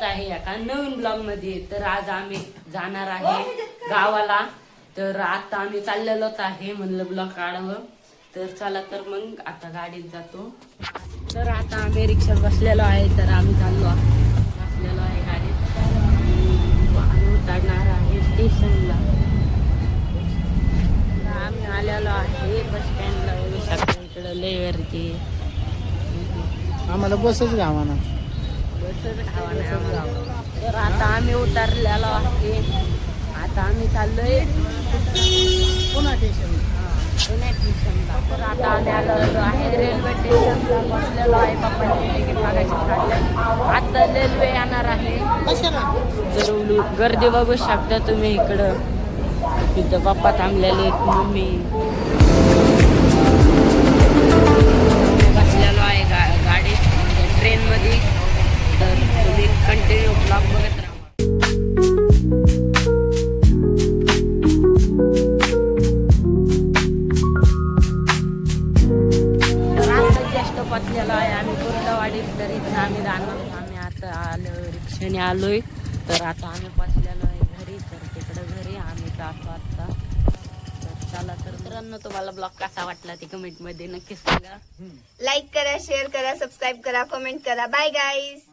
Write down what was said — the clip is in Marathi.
स्वागत आहे एका नवीन ब्लॉग मध्ये। तर आज आम्ही जाणार आहे गावाला। तर आता आम्ही चाललेलोच आहे, म्हणलं ब्लॉग काढावं। तर चला तर मग आता गाडीत जातो। तर आता आम्ही रिक्षात बसलेलो आहे, तर आम्ही बसलेलो आहे गाडीत। आम्ही उतरणार आहे स्टेशनला। आम्ही आलेलो आहे बस स्टँडला। इकडं लेवरती आम्हाला बसच गावाना तर आता आम्ही उतरलेलो आहे। आता आम्ही चाललोय पुन्हा स्टेशन पुणे स्टेशनला। तर आता आम्ही आलेलो आहे रेल्वे स्टेशनला, बसलेलो आहे। पप्पांनी तिकीट मागायचे काढले, आता रेल्वे येणार आहे। कशाला तर गर्दी बघू शकता तुम्ही इकडं। तिथं पप्पा थांबलेले, मम्मी बसलेलो आहे गाडीत ट्रेन मध्ये। तर तुम्ही कंटिन्यू ब्लॉग बघत राहा। तर आता जास्त पचलेलो आहे आम्ही कुर्डवाडीत। तर इथं आम्ही जाणार, आम्ही आता आलो रिक्षाने आलोय। तर आता आम्ही पचलेलो आहे घरी। तर तिकडं घरी आम्ही जातो आता। तर चला तर मित्रांनो, तुम्हाला ब्लॉग कसा वाटला ते कमेंट मध्ये नक्की सांगा। लाईक करा, शेअर करा, सबस्क्राईब करा, कमेंट करा। Bye guys.